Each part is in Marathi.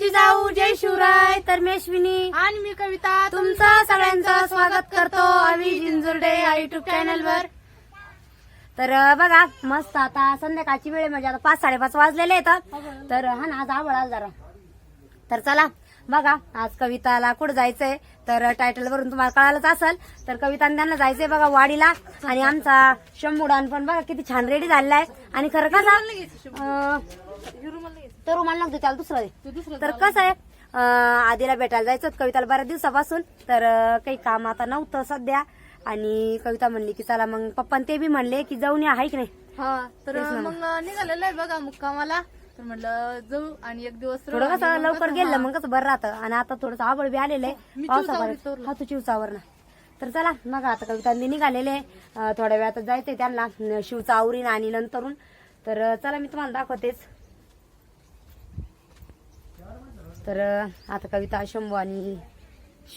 जिजाऊ, जय शिवराय. तर मी अश्विनी आणि मी कविता तुमचं सगळ्यांचं स्वागत करतो आम्ही जिंजुर्डे या युट्यूब चॅनलवर. तर बघा मस्त आता संध्याकाळची वेळ म्हणजे आता 5-5:30 वाजलेले आहेत. तर हा ना आज आवड आला जरा. तर चला बघा आज कविताला कुठं जायचंय तर टायटल वरून तुम्हाला कळालंच असेल. तर कविताने त्यांना जायचंय बघा वाडीला. आणि आमचा शंभूडान पण बघा किती छान रेडी झालेला आहे. आणि खरं कसं तर रुमाल नव्हतं त्याला दुसरं. तर कसं आहे आधीला भेटायला जायचं कविताला बऱ्याच दिवसापासून. तर काही काम आता नव्हतं सध्या. आणि कविता म्हणली की चला मग पप्पा ते बी म्हणले की जाऊन या, आहे की नाही. हा तर मग निघालेलं आहे बघा मुक्कामाला. तर म्हटलं जाऊ आणि एक दिवस थोडं कसं लवकर गेलं मग कसं बरं राहतं. आणि आता थोडंसं आवड बी आलेलं आहे पावसापर्यंत. हा तू चिवचावर ना. तर चला मग आता कवितांनी निघालेले थोड्या वेळात जायचंय त्यांना शिवचा आवरीन आणि नंतरून. तर चला मी तुम्हाला दाखवतेच. तर आता कविता शंभू आणि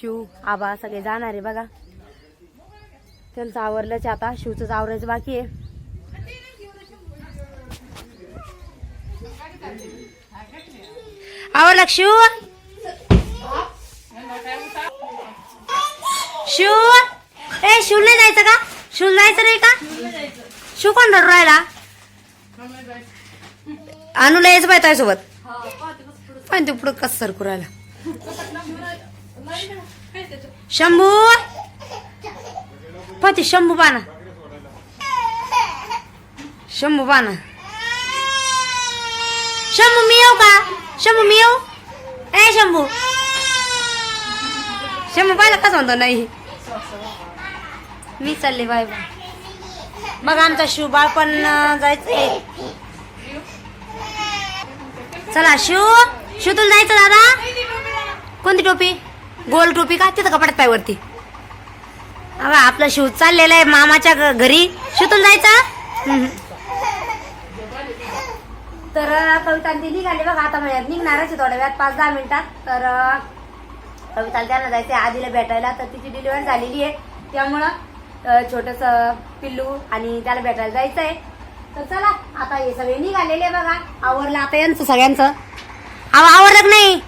शिव आबा सगळे जाणार आहे बघा. त्यांचं आवरलंच आता, शिवच आवरायचं बाकी आहे. आवरलं शिव. शिव ए शिव नाही जायचं का? शिव जायचं नाही का? शिव कोण रडू राहिला? अनुला यायचं पाहिजे त्यासोबत. पण ते पुढं कसं सरकू राहिला. शंभू पती शंभू पाना. शंभू पाना. शंभू मी येऊ का? शंभू मी येऊ. ए शंभू. शंभू पाहिलं कसं म्हणतो नाही मी चालले बाय बाय. मग आमचा शिव बाळ पण जायचंय. चला शिव. शिव तुला जायचं दादा? कोणती टोपी? गोल टोपी का? तिथं कपड्यात पाय वरती. अगं आपलं शिव चाललेलं आहे मामाच्या घरी. शिव तुला जायचं? तर कविता ती निघाली बघा आता म्हणजे निघणारच आहे थोड्या वेळात 5-10 मिनिटात. तर कविताला त्यांना जायचंय आधीला भेटायला. तर तिची डिलिव्हरी झालेली आहे त्यामुळं छोटस पिल्लू आणि त्याला भेटायला जायचंय. तर चला आता हे सगळे निघालेले बघा. आवरलं आता यांचं सगळ्यांचं. आवरलं की नाही?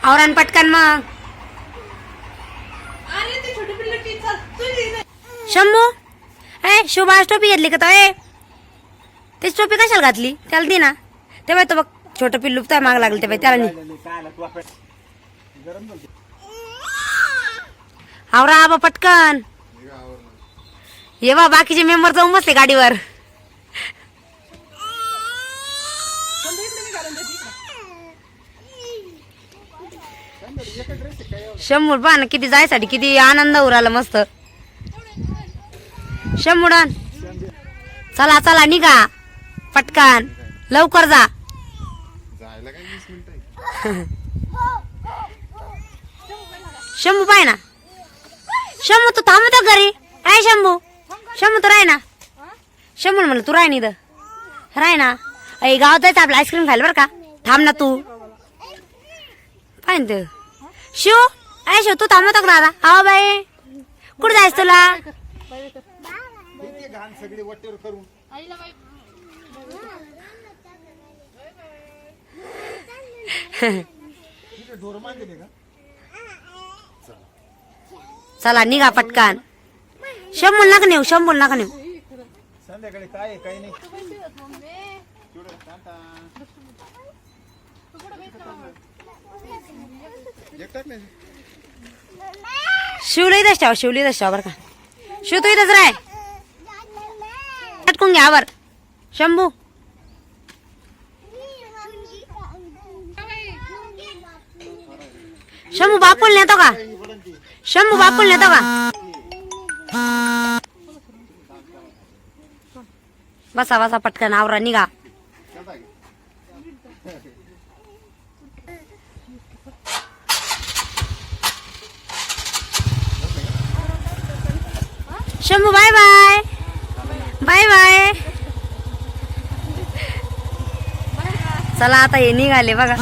आवरण पटकन मग. शंभू ए शिवबाज टोपी घेतली का? तो ए त्याची टोपी कशाला घातली? त्याला दे ना. ते बाय तो बघ छोटं पिल्लू त्या माग लागलं ते बाई त्याला नाही. आवरा आबा पटकन. ये बा बाकीचे मेंबर जाऊन बसले गाडीवर. शंभू पहा ना किती जायसाठी किती आनंद उराला मस्त. शंभूडान चला चला निघा पटकन लवकर जा. शंभू पाय ना. शंभू तू थांबतो घरी. आहे शंभू. शंभू तू राय ना. शंभू म्हणलं तू राय नाही राय ना. अय गावात जायचं आपलं आईस्क्रीम खायला बरं का. थांब ना तू. पाय ना शिव. आहे शिव तू थांबतो का दादा? हा बाई कुठे जायचं तुला? चला निघा पटकन. शंभू नका नेऊ. शंभू नका नेऊ. संध्याकाळी काय काही नाही. शिवला इथंच ठेवा. शिवला इथंच ठेवा बरं का. शिव तू इथंच राय. पटकून घ्या वर. शंभू शंभू बापूल नेतो का? शंभू बापूल नेतो का? बसा बसा पटकन आवरा निघा. Shambhu bye bye. Bye bye. चला आता हे निघाले बघा.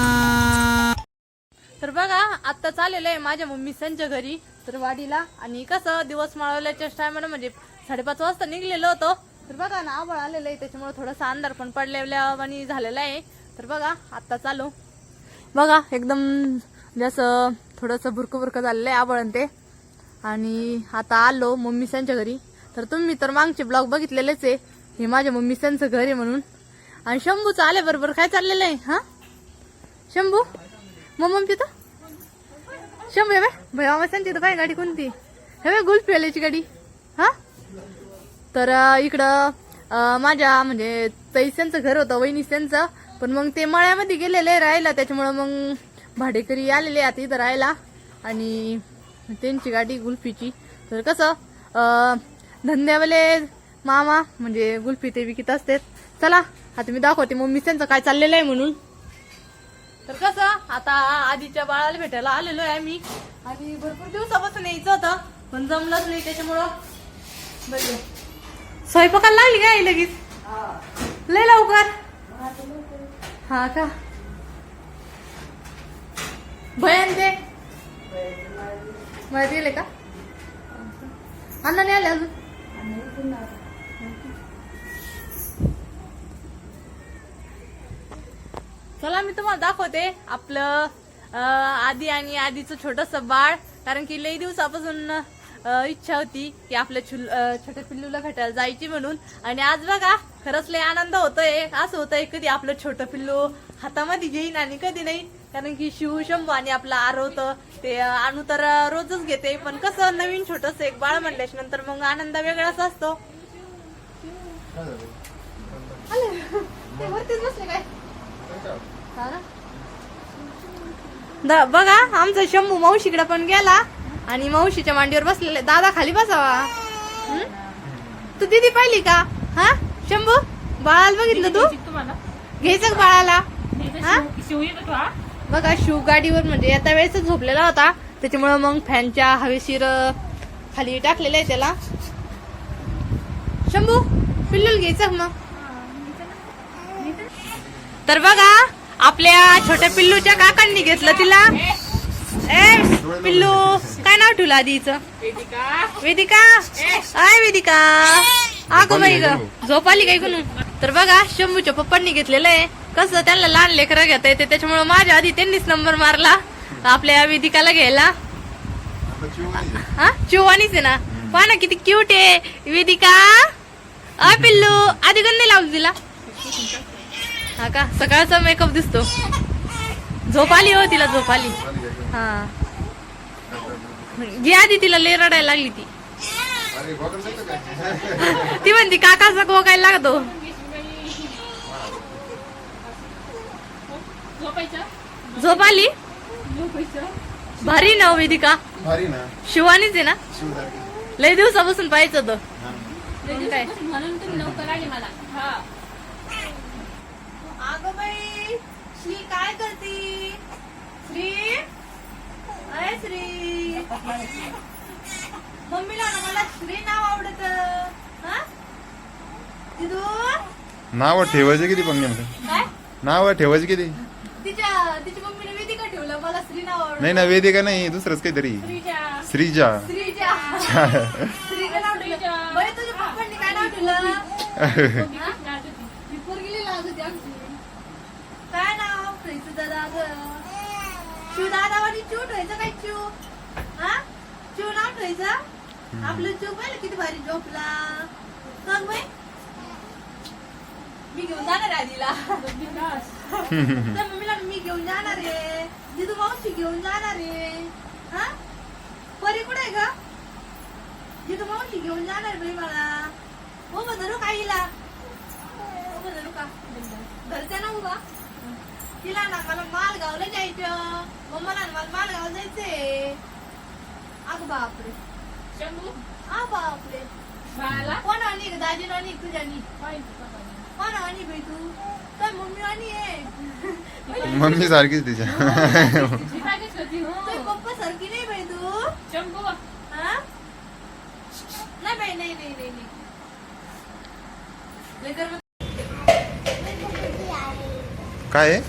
तर बघा आता चाललेलं आहे माझ्या मम्मी संच्या घरी तर वाडीला. आणि कसं दिवस माळवल्याच्या टायमाला म्हणजे 5:30 वाजता निघलेलो होतो. तर बघा ना आभाळ आलेलं आहे त्याच्यामुळे थोडासा अंधार पण पडलेला आणि झालेला आहे. तर बघा आता चालू बघा एकदम जसं थोडंसं भुरकं भुरकं झालेलं आहे आबळण ते. आणि आता आलो मम्मीसांच्या घरी. तर तुम्ही तर मागचे ब्लॉग बघितलेलेच आहे, हे माझ्या मम्मीसांचं घर आहे म्हणून. आणि शंभूचं आल्याबरोबर काय चाललेलं आहे हा शंभू मम्मी तिथं शंभू हे भाई मामासांची तर काय गाडी कोणती हे गुलफियाची गाडी हा. तर इकडं माझ्या म्हणजे तैस्यांचं घर होतं वहिनीस्यांचं, पण मग ते मळ्यामध्ये गेलेले राहायला, त्याच्यामुळं मग भाडेकरी आलेले आता इथं राहायला. आणि त्यांची गाडी गुल्फीची. तर कसं धंद्यावाले मामा म्हणजे गुल्फी ते विकत असतात. चला आता मी दाखवते मम्मी त्यांचं काय चाललेलं आहे म्हणून. तर कसं आता आधीच्या बाळाला भेटायला आलेलो आहे आम्ही, आणि भरपूर दिवसापासून यायचं होतं पण जमलंच नाही, त्याच्यामुळं बघू स्वयंपाकाला लागली काय लगेच लय लवकर. हा का भयान ते मला दिले का अण्णा नाही आले अजून. चला मी तुम्हाला दाखवते आपलं आधी आणि आधीचं छोटस बाळ, कारण की लई दिवसापासून इच्छा होती की आपल्या छोट्या पिल्लूला भेटायला जायची म्हणून. आणि आज बघा खरंच लय आनंद होतोय. असं होतंय कधी आपलं छोटं पिल्लू हातामध्ये घेईन आणि कधी नाही, कारण की शिव शंभू आणि आपलं आरवत ते आणू तर रोजच घेते, पण कसं नवीन छोटस एक बाळ म्हणल्याच्या नंतर मग आनंद वेगळाच असतो. ते वरतीच बसले काय बघा आमचा शंभू मावशीकडे पण गेला आणि मावशीच्या मांडीवर बसलेले. दादा खाली बसावा. तू दीदी पाहिली का हा शंभू बाळाला बघितलं तू घ्यायचं का बाळाला हा. बघा शिव गाडीवर म्हणजे येता वेळेस झोपलेला होता, त्याच्यामुळे मग फॅनच्या हवेशीर खाली टाकलेलं आहे त्याला. शंभू पिल्लूला घ्यायचं मग. तर बघा आपल्या छोट्या पिल्लूच्या काकांनी घेतलं तिला. ए पिल्लू काय नाव ठेवलं आधीचं वेदिका. आय वेदिका अगं बाई ग झोप आली काय कोण. तर बघा शंभूच्या पप्पांनी घेतलेलं आहे. कसं त्यांना लहान लेकरं घेता येते, त्याच्यामुळे माझ्या आधी त्यांनीच नंबर मारला आपल्या वेदिकाला घ्यायला. हा चिवानीच आहे ना, पहा ना किती क्यूट आहे वेदिका. अय पिल्लू आधी गण नाही लावली तिला हा का. सकाळचा मेकअप दिसतो. झोप आली हो तिला झोप आली. हा जी आधी तिला लय रडायला लागली ती. ती म्हणती काकाचा गोकायला लागतो. झोप आली भारी ना वेदिका. भारी ना शिवानीच आहे ना, लय दिवसापासून पाहायचं होतं काय. अगं बाई श्री काय करती. श्री अय श्री मम्मीला ना मला श्री नाव आवडत. नाव ठेवायचे किती पण नेमकं काय नाव ठेवायचे किती. तिच्या मम्मीने वेदिका ठेवलं, मला श्री नाव आवडत. नाही ना वेदिका नाही दुसरंच काहीतरी श्रीजा. श्रीजा श्रीजा नाव ठेवलं. बरं तुझ्या पप्पांनी काय नाव ठेवलं. काय नाव ठेवायचं दादा. शिव दादावानी चिव ठेवायचं काय चिव हा चिव नाव ठेवायचं. आपलं चिव पाहिलं किती भारी झोपला. सांग बाई मी घेऊन जाणार आहे आधीला. तर मम्मीला मी घेऊन जाणार आहे, जिजू मावशी घेऊन जाणार आहे. हा परी कुठे आहे का. जिजू मावशी घेऊन जाणार बाई मला. हो मग धरू काहीला हो धरू का घरच्या ना उभा. तिला ना मला मालगावला जायचं. मम्माला मला मालगाव जायचंय. अगं बापरे शंभू आ बापरे कोण आणि दाजी आणि तुझ्या कोण आणि भाई तू तर मम्मी आणि आहे. मम्मी सारखीच तिच्या. पप्पा सारखी नाही बाई तू शंभू हा. नाही बाई नाही नाही नाही नाही. काय आहे?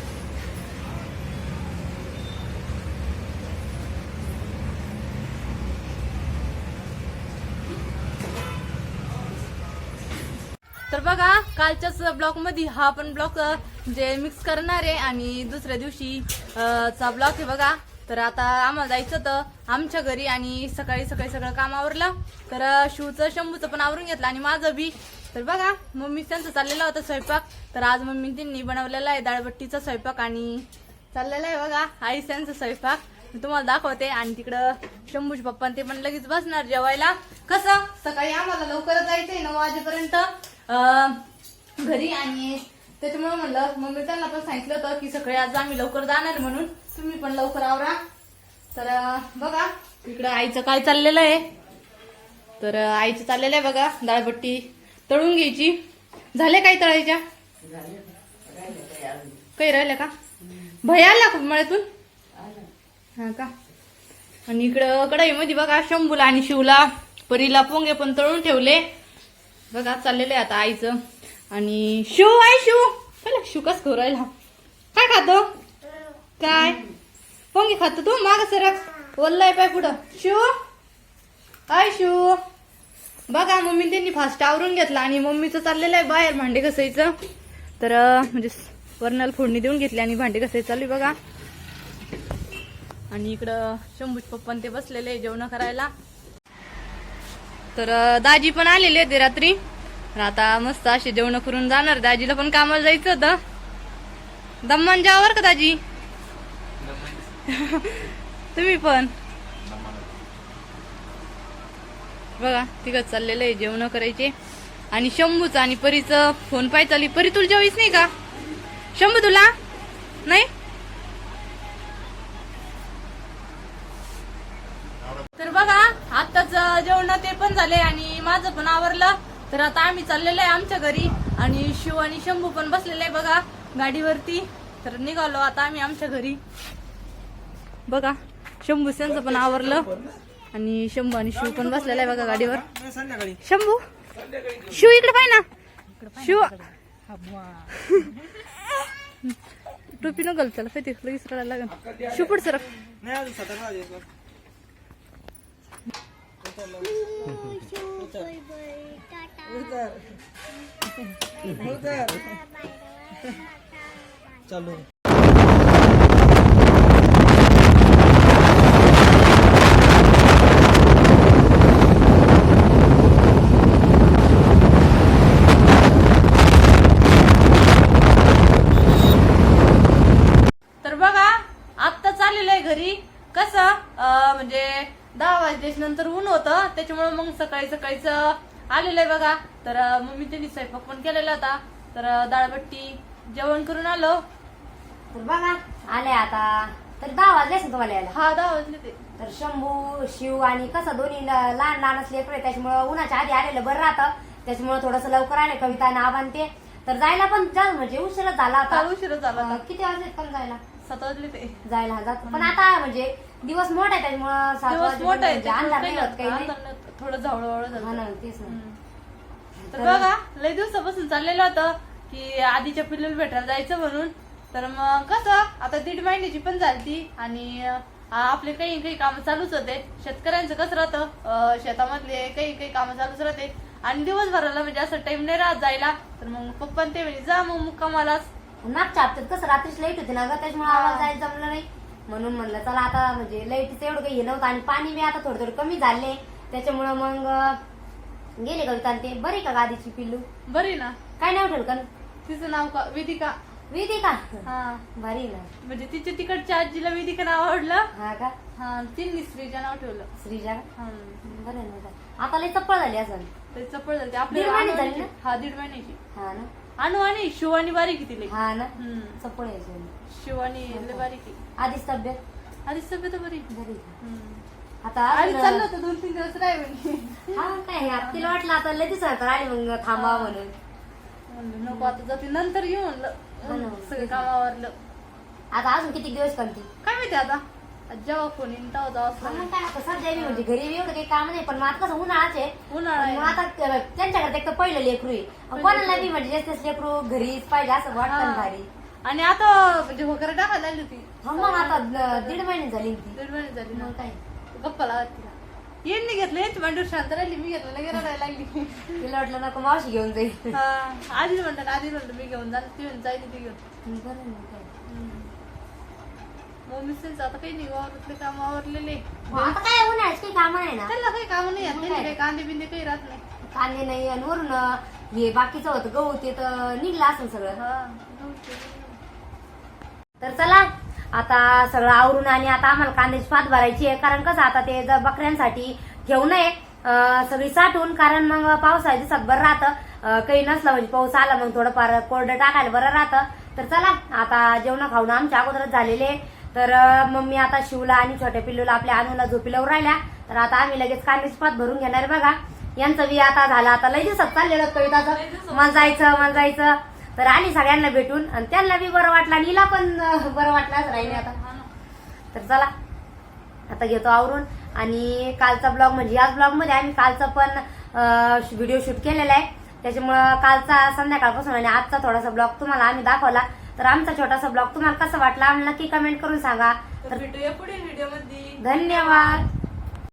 तर बघा कालच्याच ब्लॉक मध्ये हा पण ब्लॉक म्हणजे मिक्स करणार आहे आणि दुसऱ्या दिवशी चा ब्लॉक आहे बघा. तर आता आम्हाला जायचं होतं आमच्या घरी आणि सकाळी सकाळी सगळं काम आवरलं. तर शिवचं शंभूचं पण आवरून घेतलं आणि माझं बी. तर बघा मम्मी त्यांचं चाललेला होता स्वयंपाक. तर आज मम्मी त्यांनी बनवलेला आहे डाळबट्टीचा स्वयंपाक आणि चाललेला आहे बघा आई त्यांचा स्वयंपाक मी तुम्हाला दाखवते. आणि तिकडं शंभूचे पप्पा ते पण लगेच बसणार जेवायला. कसं सकाळी आम्हाला लवकरच जायचंय 9 वाजेपर्यंत घरी आणि त्याच्यामुळे म्हणलं मम्मी त्यांना पण सांगितलं होतं की सकाळी आज आम्ही लवकर जाणार म्हणून तुम्ही पण लवकर आवरा. तर बघा इकडं आईचं काय चाललेलं आहे. तर आईचं चाललेलं आहे बघा डाळबट्टी तळून घ्यायची. झाले काय तळायच्या काही राहिल्या का भया आला खूप मळ्यातून हा का. आणि इकडं कढईमध्ये बघा शंभूला आणि शिवला परीला पोंगे पण तळून ठेवले बघा. चाललेलं आहे आता आईचं. आणि शिव आई शिव पहिला शिव कस खाऊ राहिला काय खातो काय पोंगे खातो तू माग सरक ओल्लाय पाय पुढं शिव आय शिव. बघा मम्मी त्यांनी फास्ट आवरून घेतला आणि मम्मीचं चाललेलं आहे बाहेर भांडे घासायचं. तर म्हणजे वरणाला फोडणी देऊन घेतली आणि भांडे घासायचं चालू बघा. आणि इकडं शंभूचे पप्पा ते बसलेले आहे जेवण करायला. तर दाजी पण आलेले ते रात्री. तर आता मस्त असे जेवण करून जाणार. दाजीला पण कामाला जायचं होतं. दम्मान जावर का दाजी तुम्ही पण बघा तिकडं चाललेलं आहे जेवण करायचे. आणि शंभूचं आणि परीचं फोन पाय चालली. परी तुला जेवायच नाही का शंभू तुला नाही. तर बघा आताच जेवण ते पण झाले आणि माझं पण आवरलं. तर आता आम्ही चाललेलो आहे आमच्या घरी आणि शिव आणि शंभू पण बसलेले आहे बघा गाडीवरती. तर निघालो आता आम्ही आमच्या घरी. बघा शंभू त्यांचं पण आवरलं आणि शंभू आणि शिव पण बसलेला आहे बघा गाडीवर. शंभू शिव इकडे पाय ना शिव टोपी न घाल त्याला लगेच रडायला लागेल. शिव पुढ सर चलो तर बघा आत्ता चाललेलं आहे घरी. कसं म्हणजे 10 वाजल्यानंतर ऊन होतं त्याच्यामुळे मग सकाळी सकाळीच आलेलं आहे बघा. तर मम्मी त्यांनी स्वयंपाक पण केलेला होता. तर डाळबट्टी जेवण करून आलो. तर बघा आले आता. तर 10 वाजले असेल तुम्हाला यायला. हा 10 वाजले ते. तर शंभू शिव आणि कसं दोन्ही लहान लहान असले त्याच्यामुळे उन्हाच्या आधी आलेलं बरं राहतं. त्याच्यामुळे थोडस लवकर आले कविता आणि आबान ते. तर जायला पण म्हणजे उशीरच झाला आता. उशीर झाला किती वाजले पण जायला 7 वाजले ते. जायला जात पण आता म्हणजे दिवस मोठा आहे त्याच्यामुळे 7 दिवस मोठा आहे म्हणजे अंधार नाही होत काही नाही. अंधार नाही. थोडं झावळवळ हा झालं. ना तेच ना. तर बघा लय दिवसापासून चाललेलं होतं की आधीच्या पिल्लूला भेटायला जायचं म्हणून. तर मग कसं आता 1.5 महिन्याची पण झाली आणि आपले काही काही कामं चालूच होते. शेतकऱ्यांचं कसं राहतं शेतामधले काही कामं चालूच राहते आणि दिवसभराला म्हणजे असं टाइम नाही राहत जायला. तर मग पप्पा ते म्हणजे जा मग मुक्कामालाच. मागच्या हप्त्यात कसं रात्रीच लाईट होती ना ग त्याच्यामुळे आवाज जायला जमलं नाही. म्हणून म्हणलं चला आता म्हणजे लाईटीचं एवढं काही हे नव्हतं आणि पाणी बी आता थोडं कमी झाले त्याच्यामुळे मग गेले कविता ते. बरी का गादीची पिल्लू बरी ना. काय नाव ठेवलं का तिचं नाव का वेदिका. वेदिका हा भारी ना. म्हणजे तिच्या तिकडच्या आजीला वेदिका नाव आवडलं. हा का हा तिने श्रीजा नाव ठेवलं. श्रीजा हा बरं ना. आता लई चप्पळ झाली असं. ते चपळ झाली 1.5 महिने झाली ना? हा 1.5 महिन्याची. हा ना. अनु आणि शिवानी बारीक आहे तिला. हा ना चप्पळ यायची शिवानी लय बारीक आहे. आधीच तब्येत आधीच तब्येत बरी. बरी हम्म. आता आधी अजून- चाललं होतं 2-3 दिवस राही म्हणजे. हा काय तिला वाटलं आता लय दिवसात आली मग थांबा म्हणून. म्हणलं नको आता जाते नंतर येऊ हा ना. म्हणलं सगळं कामावरलं. आता अजून किती दिवस करते. काय माहिती आता जेव्हा फोन येईन तेव्हा जावंच मग काय आता सध्या बी म्हणजे घरी एवढं काही काम नाही पण मग आता कसं उन्हाळाच आहे. उन्हाळा आहे. मग आता त्यांच्याकडे एक तर पहिलं लेकरू आहे कोणाला बी म्हणजे जास्त लेकरू घरीच पाहिजे असं वाटतं ना भारी. आणि आता म्हणजे वगैरे टाकायला लागली होती. हा मग आता 1.5 महिने झाली ती. 1.5 महिने झाली ना. मग काय गप्पा लागत तिला. यांनी घेतलं यांची मांडूर शांत राहिली मी घेतलं लगे रडायला लागली तिला वाटलं नको मावशी घेऊन जाईल. आधी म्हणलं मी घेऊन जाणार ती म्हणून जाईल ती घेऊन बरं नाही काय. मम्मीच आता काही नाही वावरतले काम आवरलेले आता काय उन्हाळ्यात काही कामं नाही ना. त्यांना काही काम नाही आहेत त्यांनी काही कांदे बिंदे काही राहत नाही. कांदे नाही आणि वरून हे बाकीचं होतं गहू ते तर निघलं असेल सगळं. तर चला आता सगळं आवरून आणि आता आम्हाला कांद्याची पात भरायची आहे. कारण कसं आता ते जर बकऱ्यांसाठी ठेवू नये सगळी साठवून, कारण मग पावसाच्या दिवसात बरं राहतं. काही नसलं म्हणजे पाऊस आला मग थोडंफार कोरडं टाकायला बरं राहतं. तर चला आता जेवण खाऊन आमच्या अगोदरच झालेले. तर मम्मी आता शिवला आणि छोट्या पिल्लूला आपल्या अनुला झोपी लावून राहिल्या. तर आता आम्ही लगेच कांद्याची पात भरून घेणार आहे. बघा यांचं बी आता झालं, आता लय दिवसात चाललेलं कविताचं मला जायचं. तर आली सगळ्यांना भेटून आणि त्यांना बी बरं वाटलं आणि हिला पण बरं वाटलं असं राहिले आता. तर चला आता घेतो आवरून. आणि कालचा ब्लॉग म्हणजे याच ब्लॉग मध्ये आम्ही कालचा पण व्हिडिओ शूट केलेला आहे. त्याच्यामुळं कालचा संध्याकाळपासून आणि आजचा थोडासा ब्लॉग तुम्हाला आम्ही दाखवला. तर आमचा छोटासा ब्लॉग तुम्हाला कसा वाटला आम्हाला नक्की कमेंट करून सांगा. तर भेटूया पुढील व्हिडिओ मध्ये. धन्यवाद.